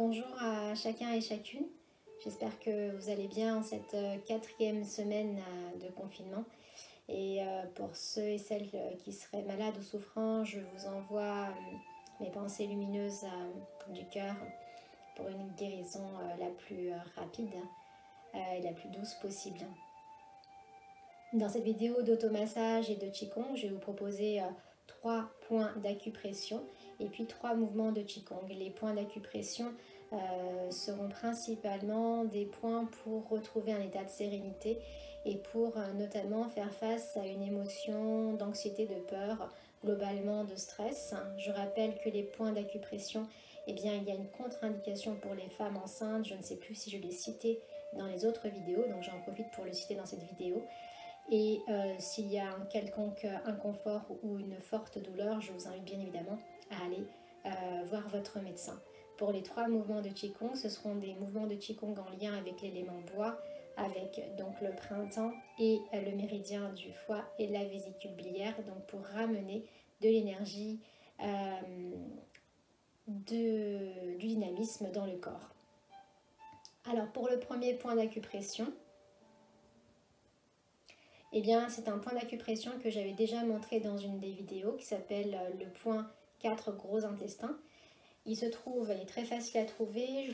Bonjour à chacun et chacune. J'espère que vous allez bien en cette quatrième semaine de confinement. Et pour ceux et celles qui seraient malades ou souffrants, je vous envoie mes pensées lumineuses du cœur pour une guérison la plus rapide et la plus douce possible. Dans cette vidéo d'automassage et de Qigong, je vais vous proposer 3 points d'acupression et puis 3 mouvements de Qigong. Les points d'acupression seront principalement des points pour retrouver un état de sérénité et pour notamment faire face à une émotion d'anxiété, de peur, globalement de stress. Je rappelle que les points d'acupression, eh bien, il y a une contre-indication pour les femmes enceintes. Je ne sais plus si je l'ai cité dans les autres vidéos, donc j'en profite pour le citer dans cette vidéo. Et s'il y a un quelconque inconfort ou une forte douleur, je vous invite bien évidemment à aller voir votre médecin. Pour les 3 mouvements de Qigong, ce seront des mouvements de Qigong en lien avec l'élément bois, avec donc le printemps et le méridien du foie et la vésicule biliaire, donc pour ramener de l'énergie, du dynamisme dans le corps. Alors pour le premier point d'acupression, eh bien, c'est un point d'acupression que j'avais déjà montré dans une des vidéos qui s'appelle le point 4 gros intestin. Il se trouve, il est très facile à trouver,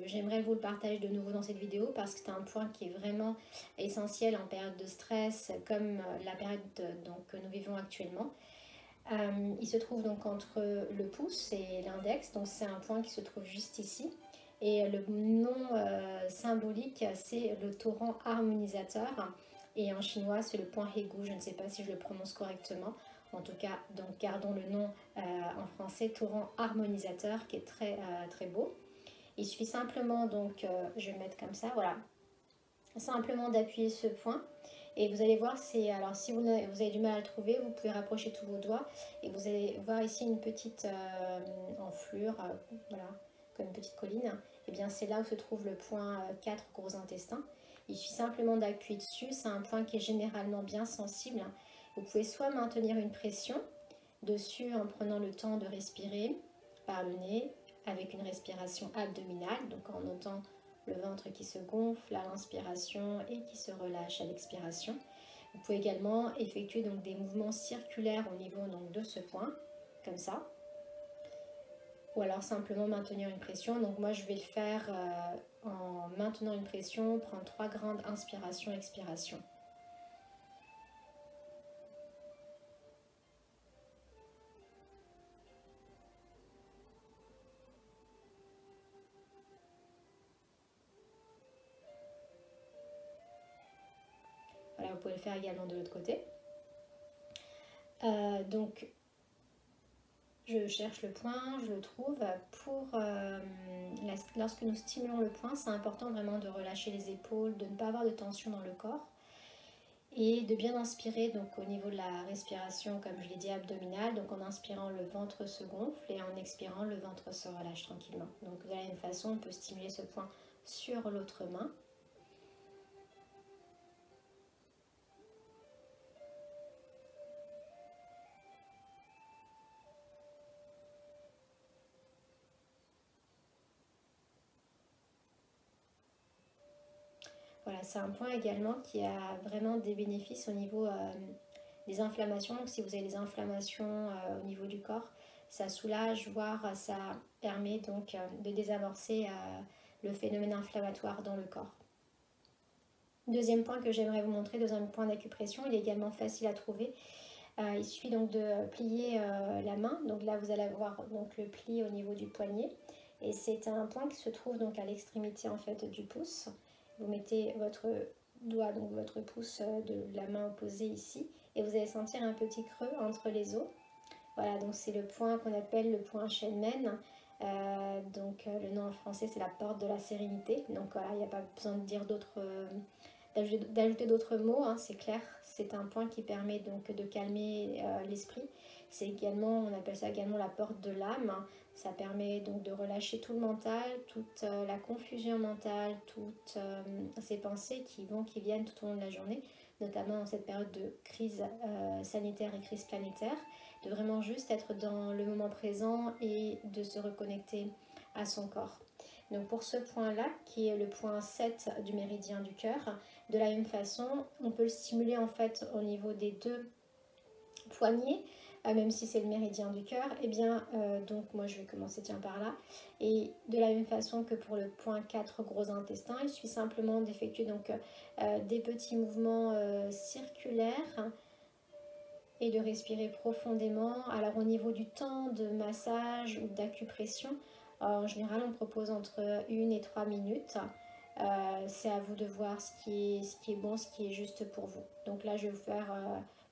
j'aimerais vous le partager de nouveau dans cette vidéo parce que c'est un point qui est vraiment essentiel en période de stress comme la période que nous vivons actuellement. Il se trouve donc entre le pouce et l'index, donc c'est un point qui se trouve juste ici. Et le nom symbolique, c'est le torrent harmonisateur. Et en chinois, c'est le point Hegu. Je ne sais pas si je le prononce correctement. En tout cas, donc gardons le nom en français, torrent harmonisateur, qui est très, très beau. Il suffit simplement, donc, je vais le mettre comme ça, voilà. Simplement d'appuyer ce point. Et vous allez voir, alors si vous avez du mal à le trouver, vous pouvez rapprocher tous vos doigts. Et vous allez voir ici une petite enflure, voilà, comme une petite colline. Et bien c'est là où se trouve le point 4 gros intestin. Il suffit simplement d'appuyer dessus, c'est un point qui est généralement bien sensible. Vous pouvez soit maintenir une pression dessus en prenant le temps de respirer par le nez avec une respiration abdominale, donc en notant le ventre qui se gonfle à l'inspiration et qui se relâche à l'expiration. Vous pouvez également effectuer donc des mouvements circulaires au niveau donc, de ce point, comme ça. Ou alors simplement maintenir une pression. Donc moi je vais le faire en maintenant une pression, prendre 3 grandes inspirations, expirations. Voilà, vous pouvez le faire également de l'autre côté. Donc je cherche le point, je le trouve. Lorsque nous stimulons le point, c'est important vraiment de relâcher les épaules, de ne pas avoir de tension dans le corps et de bien inspirer donc au niveau de la respiration, comme je l'ai dit, abdominale. Donc en inspirant, le ventre se gonfle et en expirant, le ventre se relâche tranquillement. Donc de la même façon, on peut stimuler ce point sur l'autre main. Voilà, c'est un point également qui a vraiment des bénéfices au niveau des inflammations. Donc si vous avez des inflammations au niveau du corps, ça soulage, voire ça permet donc de désamorcer le phénomène inflammatoire dans le corps. Deuxième point que j'aimerais vous montrer, deuxième point d'acupression, il est également facile à trouver. Il suffit donc de plier la main. Donc là vous allez avoir donc, le pli au niveau du poignet. Et c'est un point qui se trouve donc à l'extrémité en fait du pouce. Vous mettez votre doigt, donc votre pouce de la main opposée ici, et vous allez sentir un petit creux entre les os. Voilà, donc c'est le point qu'on appelle le point Shenmen. Le nom en français c'est la porte de la sérénité. Donc voilà, il n'y a pas besoin de dire d'ajouter d'autres mots, hein, c'est clair. C'est un point qui permet donc de calmer l'esprit. C'est également, on appelle ça également la porte de l'âme. Ça permet donc de relâcher tout le mental, toute la confusion mentale, toutes ces pensées qui viennent tout au long de la journée, notamment dans cette période de crise sanitaire et crise planétaire, de vraiment juste être dans le moment présent et de se reconnecter à son corps. Donc pour ce point-là, qui est le point 7 du méridien du cœur, de la même façon, on peut le stimuler en fait au niveau des deux poignets, même si c'est le méridien du cœur. Et bien, donc moi je vais commencer tiens par là. Et de la même façon que pour le point 4 gros intestin, il suffit simplement d'effectuer donc des petits mouvements circulaires et de respirer profondément. Alors au niveau du temps de massage ou d'acupression, en général on propose entre 1 et 3 minutes. C'est à vous de voir ce qui est bon, ce qui est juste pour vous. Donc là je vais vous faire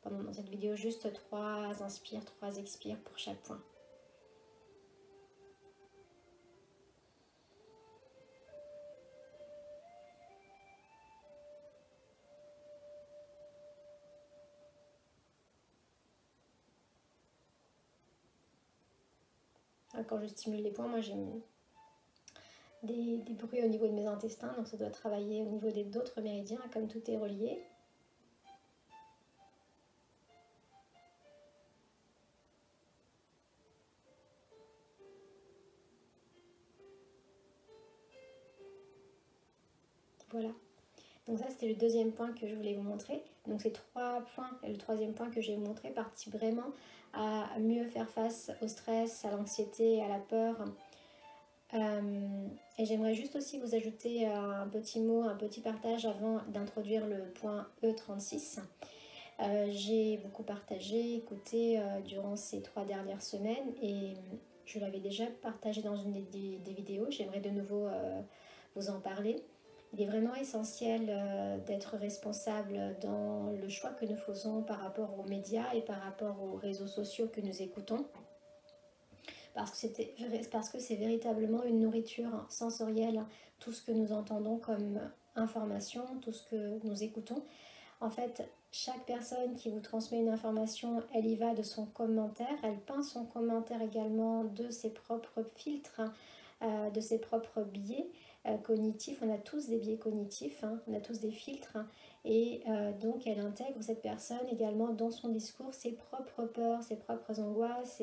pendant cette vidéo juste 3 inspires, 3 expires pour chaque point. Quand je stimule les points, moi j'ai des bruits au niveau de mes intestins, donc ça doit travailler au niveau des d'autres méridiens, comme tout est relié. Voilà. Donc ça c'était le deuxième point que je voulais vous montrer. Donc ces 3 points et le troisième point que je vais vous montrer partie vraiment à mieux faire face au stress, à l'anxiété, à la peur. Et j'aimerais juste aussi vous ajouter un petit mot, un petit partage avant d'introduire le point E36. J'ai beaucoup partagé, écouté durant ces 3 dernières semaines et je l'avais déjà partagé dans une des vidéos. J'aimerais de nouveau vous en parler. Il est vraiment essentiel d'être responsable dans le choix que nous faisons par rapport aux médias et par rapport aux réseaux sociaux que nous écoutons. Parce que c'est véritablement une nourriture sensorielle, tout ce que nous entendons comme information, tout ce que nous écoutons. En fait, chaque personne qui vous transmet une information, elle y va de son commentaire, elle peint son commentaire également de ses propres filtres, de ses propres biais cognitifs. On a tous des biais cognitifs, on a tous des filtres, et donc elle intègre, cette personne, également dans son discours ses propres peurs, ses propres angoisses,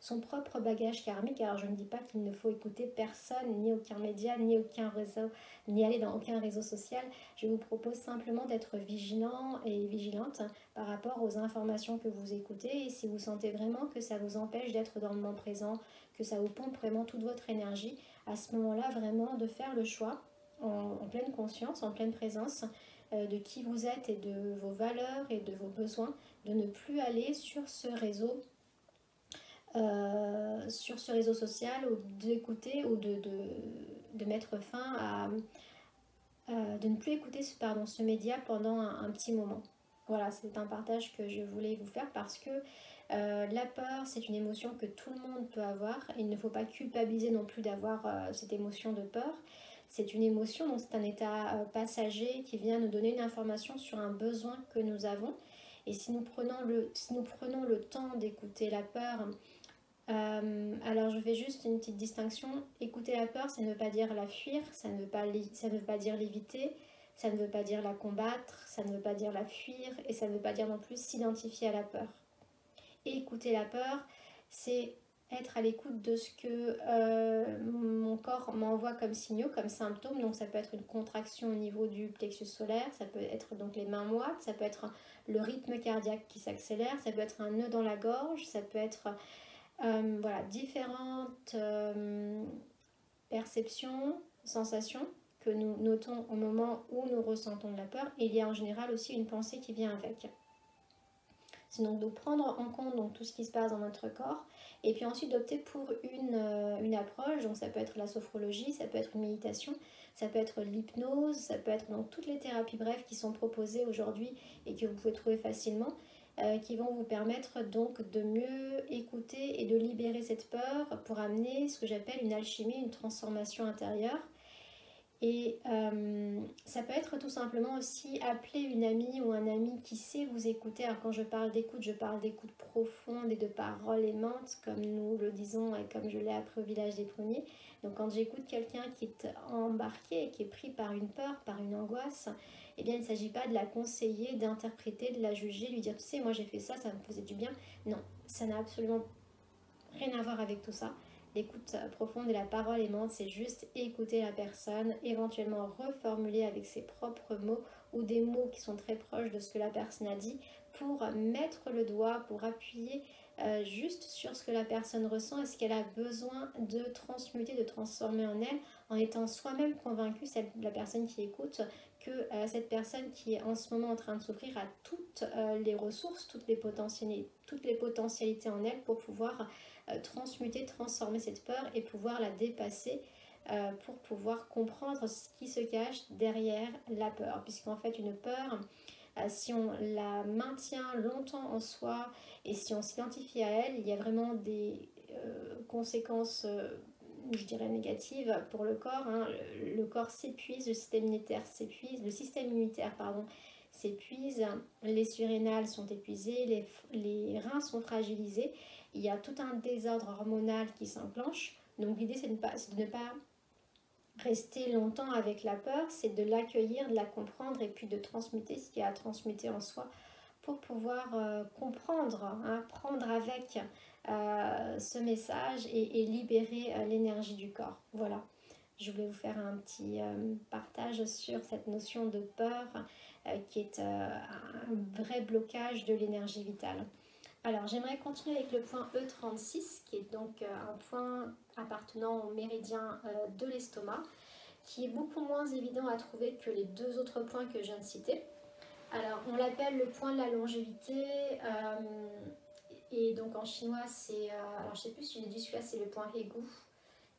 son propre bagage karmique. Alors je ne dis pas qu'il ne faut écouter personne, ni aucun média, ni aucun réseau, ni aller dans aucun réseau social. Je vous propose simplement d'être vigilant et vigilante par rapport aux informations que vous écoutez, et si vous sentez vraiment que ça vous empêche d'être dans le moment présent, que ça vous pompe vraiment toute votre énergie, à ce moment-là vraiment de faire le choix en pleine conscience, en pleine présence de qui vous êtes et de vos valeurs et de vos besoins, de ne plus aller sur ce réseau social, ou d'écouter ou de mettre fin à de ne plus écouter ce média pendant un petit moment. Voilà, c'est un partage que je voulais vous faire parce que la peur, c'est une émotion que tout le monde peut avoir. Il ne faut pas culpabiliser non plus d'avoir cette émotion de peur. C'est une émotion, donc c'est un état passager qui vient nous donner une information sur un besoin que nous avons. Et si nous prenons le temps d'écouter la peur, alors je fais juste une petite distinction. Écouter la peur, ça ne veut pas dire la fuir, ça ne veut pas dire l'éviter, ça ne veut pas dire la combattre, ça ne veut pas dire la fuir, et ça ne veut pas dire non plus s'identifier à la peur. Et écouter la peur, c'est être à l'écoute de ce que mon corps m'envoie comme signaux, comme symptômes. Donc ça peut être une contraction au niveau du plexus solaire, ça peut être donc les mains moites, ça peut être le rythme cardiaque qui s'accélère, ça peut être un nœud dans la gorge, ça peut être voilà, différentes perceptions, sensations que nous notons au moment où nous ressentons de la peur. Et il y a en général aussi une pensée qui vient avec. C'est donc de prendre en compte donc, tout ce qui se passe dans notre corps, et puis ensuite d'opter pour une approche. Donc ça peut être la sophrologie, ça peut être une méditation, ça peut être l'hypnose, ça peut être donc toutes les thérapies brèves qui sont proposées aujourd'hui et que vous pouvez trouver facilement, qui vont vous permettre donc de mieux écouter et de libérer cette peur pour amener ce que j'appelle une alchimie, une transformation intérieure. Et ça peut être tout simplement aussi appeler une amie ou un ami qui sait vous écouter. Alors quand je parle d'écoute profonde et de paroles aimantes, comme nous le disons et comme je l'ai appris au village des Pruniers. Donc quand j'écoute quelqu'un qui est embarqué, qui est pris par une peur, par une angoisse, eh bien il ne s'agit pas de la conseiller, d'interpréter, de la juger, lui dire tu sais moi j'ai fait ça, ça me faisait du bien. Non, ça n'a absolument rien à voir avec tout ça. l'écoute profonde et la parole aimante, c'est juste écouter la personne, éventuellement reformuler avec ses propres mots ou des mots qui sont très proches de ce que la personne a dit pour mettre le doigt, pour appuyer juste sur ce que la personne ressent et ce qu'elle a besoin de transmuter, de transformer en elle, en étant soi-même convaincue, la personne qui écoute, que cette personne qui est en ce moment en train de souffrir a toutes les ressources, toutes les potentialités en elle pour pouvoir transmuter, transformer cette peur et pouvoir la dépasser pour pouvoir comprendre ce qui se cache derrière la peur. Puisqu'en fait, une peur, si on la maintient longtemps en soi et si on s'identifie à elle, il y a vraiment des conséquences, je dirais, négatives pour le corps. Hein. Le corps s'épuise, le système immunitaire s'épuise, s'épuise, les surrénales sont épuisées, les reins sont fragilisés, il y a tout un désordre hormonal qui s'enclenche. Donc l'idée c'est de ne pas rester longtemps avec la peur, c'est de l'accueillir, de la comprendre et puis de transmuter ce qu'il y a à transmuter en soi pour pouvoir comprendre, hein, prendre avec ce message et libérer l'énergie du corps. Voilà, je voulais vous faire un petit partage sur cette notion de peur qui est un vrai blocage de l'énergie vitale. Alors, j'aimerais continuer avec le point E36, qui est donc un point appartenant au méridien de l'estomac, qui est beaucoup moins évident à trouver que les deux autres points que je viens de citer. Alors, on l'appelle le point de la longévité, et donc en chinois, c'est... alors, je ne sais plus si j'ai dit celui-là, c'est le point Hegu,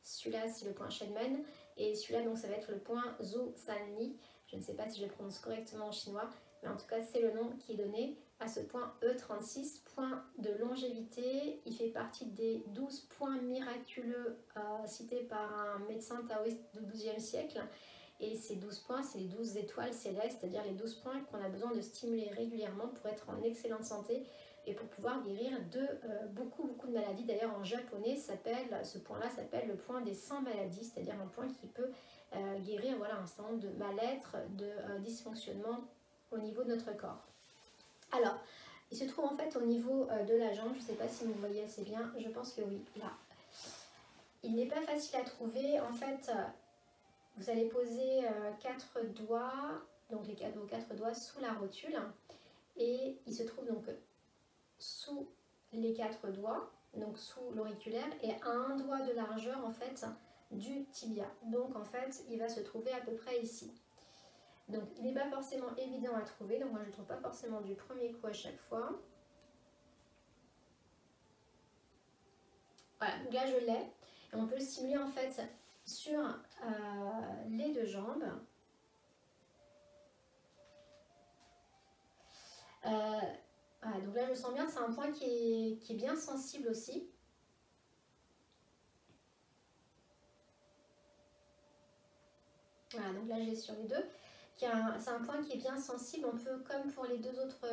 celui-là, c'est le point Shenmen, et celui-là, donc, ça va être le point Zhu Sanli. Je ne sais pas si je le prononce correctement en chinois, mais en tout cas, c'est le nom qui est donné à ce point E36, point de longévité. Il fait partie des 12 points miraculeux cités par un médecin taoïste du XIIe siècle. Et ces 12 points, c'est les 12 étoiles célestes, c'est-à-dire les 12 points qu'on a besoin de stimuler régulièrement pour être en excellente santé et pour pouvoir guérir de beaucoup de maladies. D'ailleurs, en japonais, ce point-là s'appelle le point des 100 maladies, c'est-à-dire un point qui peut guérir voilà, un certain nombre de mal-être, de dysfonctionnement au niveau de notre corps. Alors, il se trouve en fait au niveau de la jambe, je ne sais pas si vous voyez assez bien, je pense que oui, là. Il n'est pas facile à trouver, en fait, vous allez poser 4 doigts, donc vos 4 doigts sous la rotule, et il se trouve donc sous les 4 doigts, donc sous l'auriculaire, et à un doigt de largeur en fait du tibia. Donc en fait, il va se trouver à peu près ici. Donc il n'est pas forcément évident à trouver, donc moi je ne le trouve pas forcément du premier coup à chaque fois. Voilà, donc là je l'ai, et on peut le stimuler en fait sur les deux jambes. Voilà, donc là je sens bien, c'est un point qui est bien sensible aussi. Voilà, donc là j'ai sur les deux. C'est un point qui est bien sensible. On peut, comme pour les deux autres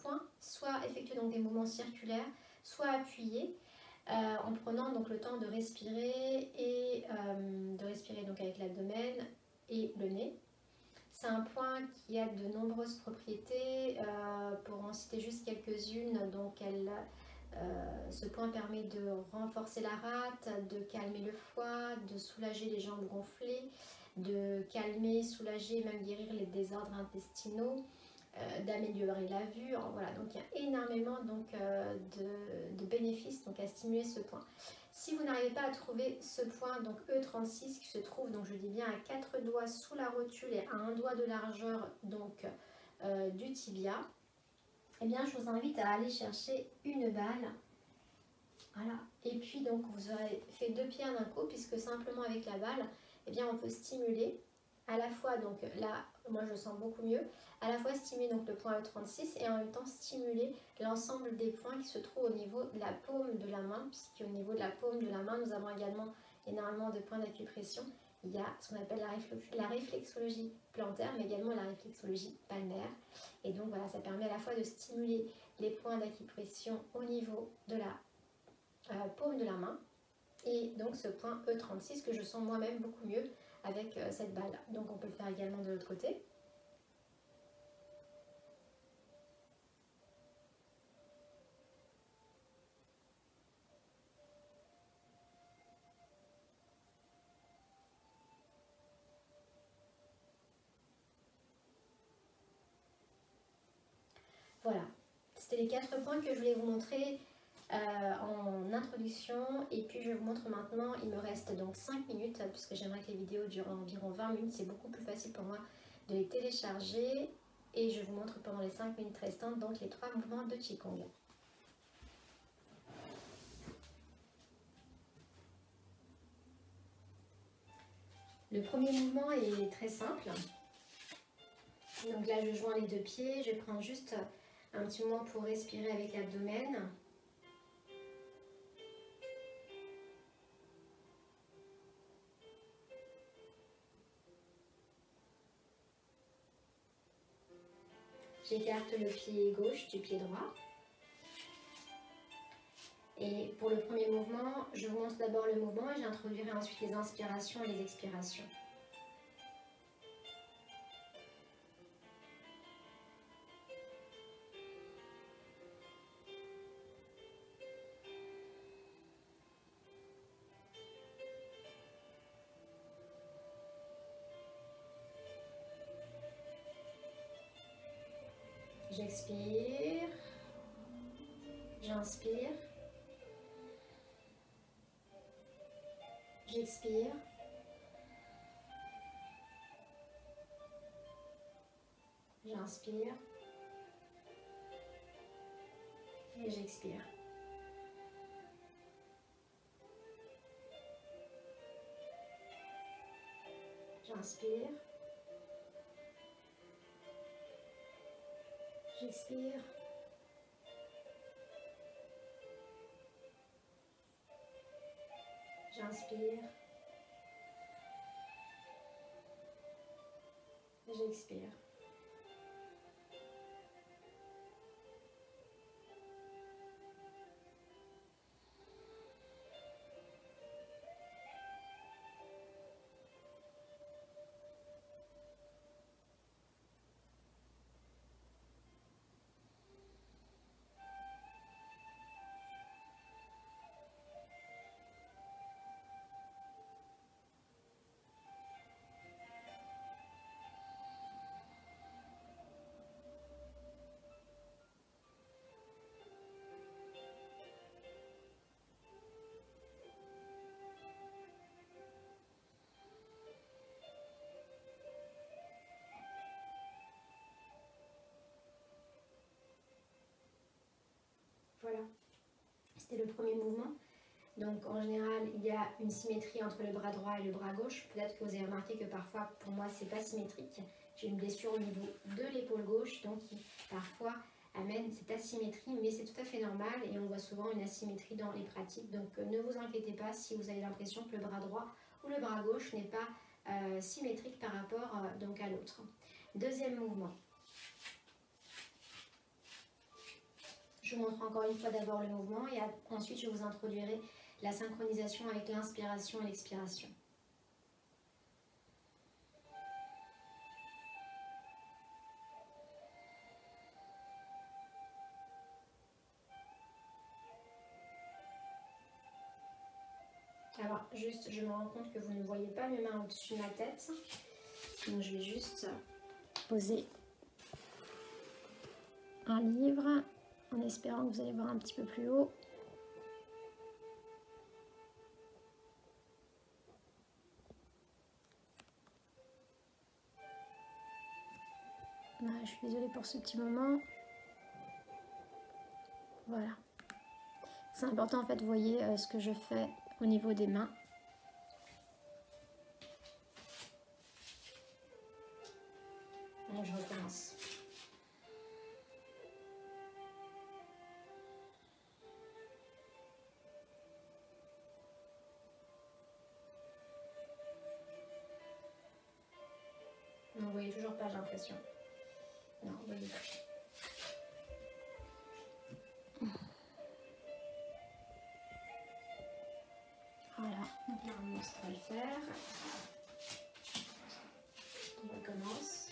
points, soit effectuer donc des mouvements circulaires, soit appuyer en prenant donc le temps de respirer et de respirer donc avec l'abdomen et le nez. C'est un point qui a de nombreuses propriétés. Pour en citer juste quelques-unes, donc ce point permet de renforcer la rate, de calmer le foie, de soulager les jambes gonflées, de calmer, soulager, même guérir les désordres intestinaux, d'améliorer la vue. Voilà, donc il y a énormément donc, de bénéfices donc, à stimuler ce point. Si vous n'arrivez pas à trouver ce point, donc E36, qui se trouve, donc je dis bien, à 4 doigts sous la rotule et à un doigt de largeur donc, du tibia, eh bien je vous invite à aller chercher une balle. Voilà. Et puis donc vous aurez fait 2 pierres d'un coup, puisque simplement avec la balle, eh bien on peut stimuler à la fois, donc là moi je sens beaucoup mieux, à la fois stimuler donc le point E36 et en même temps stimuler l'ensemble des points qui se trouvent au niveau de la paume de la main, puisqu'au niveau de la paume de la main nous avons également énormément de points d'acupression. Il y a ce qu'on appelle la réflexologie plantaire, mais également la réflexologie palmaire. Et donc voilà, ça permet à la fois de stimuler les points d'acupression au niveau de la paume de la main, et donc ce point E36 que je sens moi-même beaucoup mieux avec cette balle. Donc on peut le faire également de l'autre côté. Voilà, c'était les 4 points que je voulais vous montrer en introduction. Et puis je vous montre maintenant, il me reste donc 5 minutes, puisque j'aimerais que les vidéos durent environ 20 minutes. C'est beaucoup plus facile pour moi de les télécharger. Et je vous montre pendant les 5 minutes restantes donc les 3 mouvements de Qigong. Le premier mouvement est très simple. Donc là, je joins les 2 pieds. Je prends juste un petit moment pour respirer avec l'abdomen. J'écarte le pied gauche du pied droit. Et pour le premier mouvement, je vous montre d'abord le mouvement et j'introduirai ensuite les inspirations et les expirations. J'expire, j'inspire, j'expire, j'inspire et j'expire. J'inspire, j'expire, j'inspire, j'expire. Voilà, c'était le premier mouvement. Donc en général, il y a une symétrie entre le bras droit et le bras gauche. Peut-être que vous avez remarqué que parfois, pour moi, c'est pas symétrique. J'ai une blessure au niveau de l'épaule gauche, donc qui parfois amène cette asymétrie, mais c'est tout à fait normal et on voit souvent une asymétrie dans les pratiques. Donc ne vous inquiétez pas si vous avez l'impression que le bras droit ou le bras gauche n'est pas symétrique par rapport donc à l'autre. Deuxième mouvement. Je vous montre encore une fois d'abord le mouvement et ensuite je vous introduirai la synchronisation avec l'inspiration et l'expiration. Alors juste, je me rends compte que vous ne voyez pas mes mains au-dessus de ma tête. Donc je vais juste poser un livre en espérant que vous allez voir un petit peu plus haut. Je suis désolée pour ce petit moment. Voilà. C'est important en fait, vous voyez ce que je fais au niveau des mains. Donc je recommence. Non, vous voyez toujours pas, j'ai l'impression. Non, vous voyez pas. Voilà, donc normalement ça va le faire. On recommence.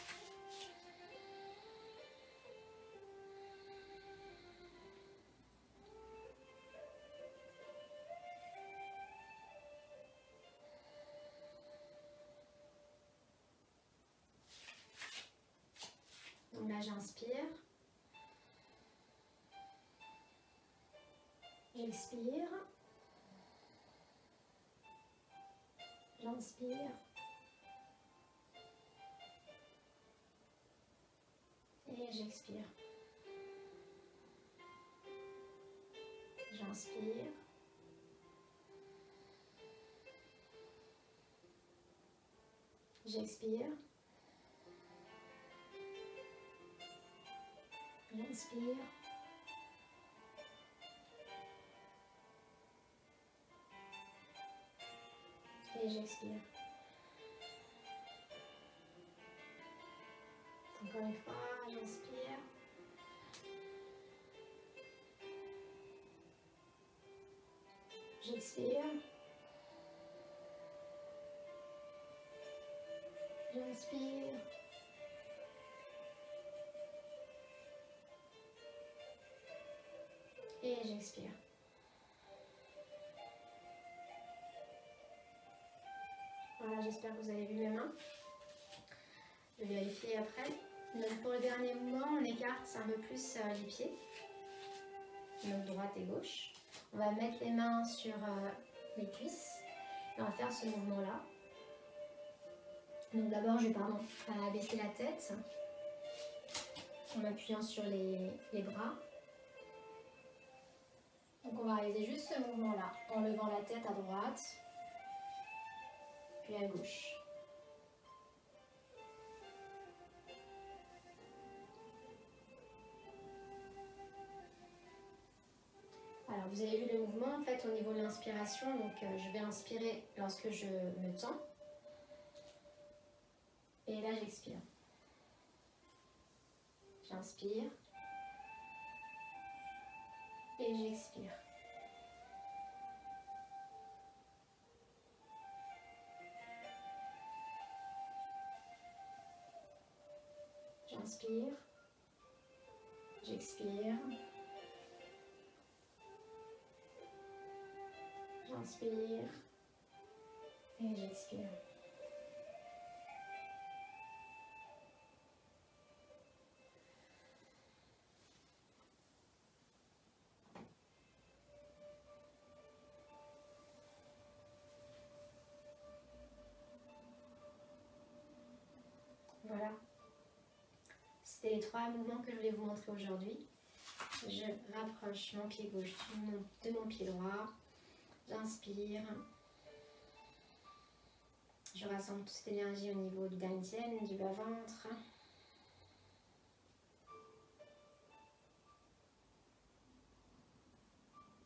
Donc là j'inspire. J'expire. J'inspire. Et j'expire. J'inspire. J'expire. J'inspire. Et j'expire. Encore une fois, j'inspire. J'expire. J'inspire. Et j'expire. Voilà, j'espère que vous avez vu mes mains. Je vais vérifier après. Donc pour le dernier mouvement, on écarte un peu plus les pieds. Donc droite et gauche. On va mettre les mains sur les cuisses. Et on va faire ce mouvement-là. Donc d'abord, je vais abaisser la tête en m'appuyant sur les bras. Donc on va réaliser juste ce mouvement-là en levant la tête à droite, puis à gauche. Alors vous avez vu le mouvement en fait au niveau de l'inspiration, donc je vais inspirer lorsque je me tends. Et là j'expire. J'inspire. Et j'expire. J'inspire. J'expire. J'inspire. Et j'expire. Voilà, c'était les 3 mouvements que je voulais vous montrer aujourd'hui. Je rapproche mon pied gauche de mon pied droit. J'inspire. Je rassemble toute cette énergie au niveau du dantian, du bas-ventre.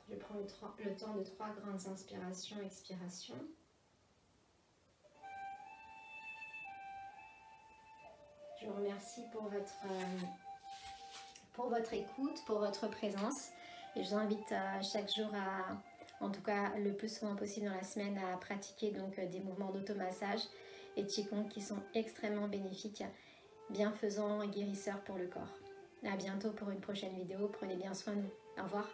Je prends le temps de 3 grandes inspirations, expirations. Je vous remercie pour votre écoute, pour votre présence. Et je vous invite chaque jour en tout cas le plus souvent possible dans la semaine, à pratiquer donc des mouvements d'automassage et Qigong qui sont extrêmement bénéfiques, bienfaisants et guérisseurs pour le corps. À bientôt pour une prochaine vidéo. Prenez bien soin de vous. Au revoir.